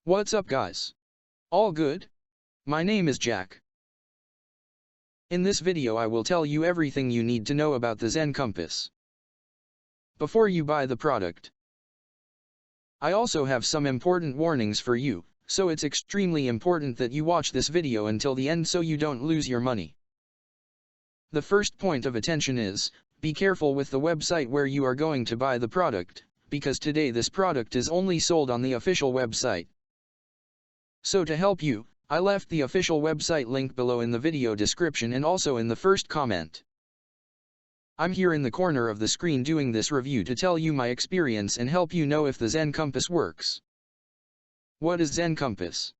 What's up guys? All good? My name is Jack. In this video I will tell you everything you need to know about the Zen Compass before you buy the product. I also have some important warnings for you, so it's extremely important that you watch this video until the end so you don't lose your money. The first point of attention is, be careful with the website where you are going to buy the product, because today this product is only sold on the official website. So to help you, I left the official website link below in the video description and also in the first comment. I'm here in the corner of the screen doing this review to tell you my experience and help you know if the Zen Compass works. What is Zen Compass?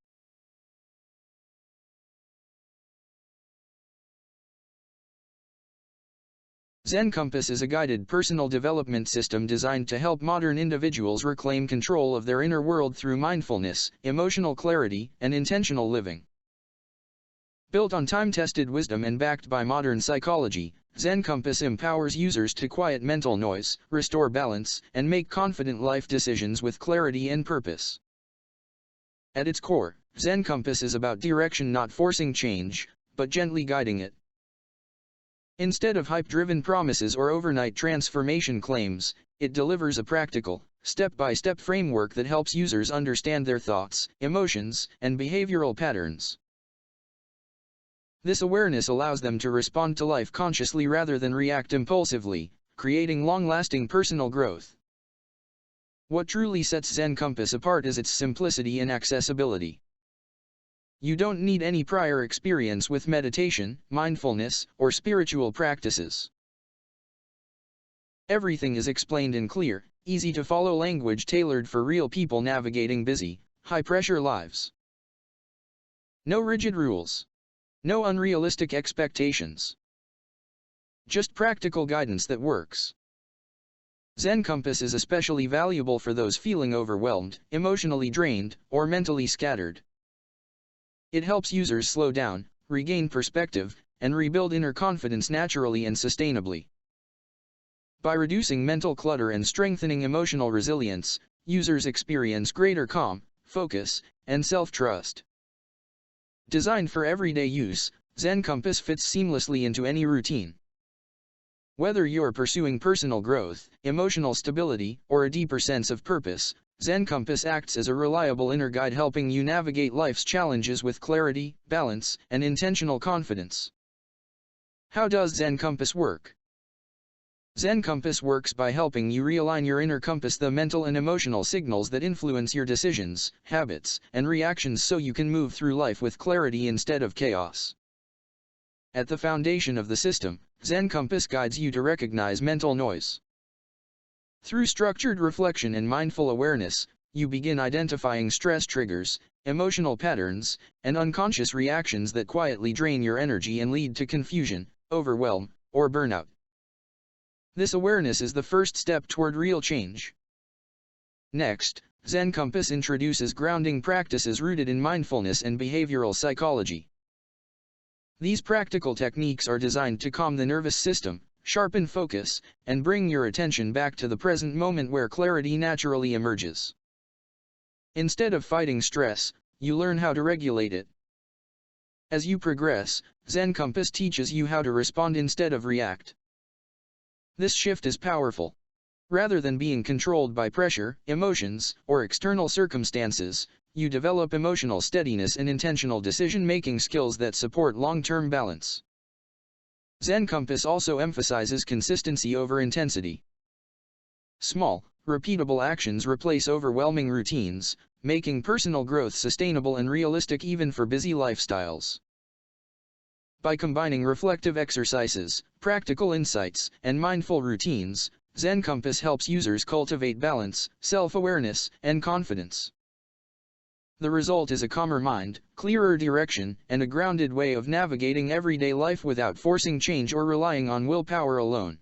Zen Compass is a guided personal development system designed to help modern individuals reclaim control of their inner world through mindfulness, emotional clarity, and intentional living. Built on time-tested wisdom and backed by modern psychology, Zen Compass empowers users to quiet mental noise, restore balance, and make confident life decisions with clarity and purpose. At its core, Zen Compass is about direction, not forcing change, but gently guiding it. Instead of hype-driven promises or overnight transformation claims, it delivers a practical, step-by-step framework that helps users understand their thoughts, emotions, and behavioral patterns. This awareness allows them to respond to life consciously rather than react impulsively, creating long-lasting personal growth. What truly sets Zen Compass apart is its simplicity and accessibility. You don't need any prior experience with meditation, mindfulness, or spiritual practices. Everything is explained in clear, easy-to-follow language tailored for real people navigating busy, high-pressure lives. No rigid rules. No unrealistic expectations. Just practical guidance that works. Zen Compass is especially valuable for those feeling overwhelmed, emotionally drained, or mentally scattered. It helps users slow down, regain perspective, and rebuild inner confidence naturally and sustainably. By reducing mental clutter and strengthening emotional resilience, users experience greater calm, focus, and self-trust. Designed for everyday use, Zen Compass fits seamlessly into any routine. Whether you're pursuing personal growth, emotional stability, or a deeper sense of purpose, Zen Compass acts as a reliable inner guide helping you navigate life's challenges with clarity, balance, and intentional confidence. How does Zen Compass work? Zen Compass works by helping you realign your inner compass, the mental and emotional signals that influence your decisions, habits, and reactions so you can move through life with clarity instead of chaos. At the foundation of the system, Zen Compass guides you to recognize mental noise. Through structured reflection and mindful awareness, you begin identifying stress triggers, emotional patterns, and unconscious reactions that quietly drain your energy and lead to confusion, overwhelm, or burnout. This awareness is the first step toward real change. Next, Zen Compass introduces grounding practices rooted in mindfulness and behavioral psychology. These practical techniques are designed to calm the nervous system, sharpen focus, and bring your attention back to the present moment where clarity naturally emerges. Instead of fighting stress, you learn how to regulate it. As you progress, Zen Compass teaches you how to respond instead of react. This shift is powerful. Rather than being controlled by pressure, emotions, or external circumstances, you develop emotional steadiness and intentional decision-making skills that support long-term balance. Zen Compass also emphasizes consistency over intensity. Small, repeatable actions replace overwhelming routines, making personal growth sustainable and realistic even for busy lifestyles. By combining reflective exercises, practical insights, and mindful routines, Zen Compass helps users cultivate balance, self-awareness, and confidence. The result is a calmer mind, clearer direction, and a grounded way of navigating everyday life without forcing change or relying on willpower alone.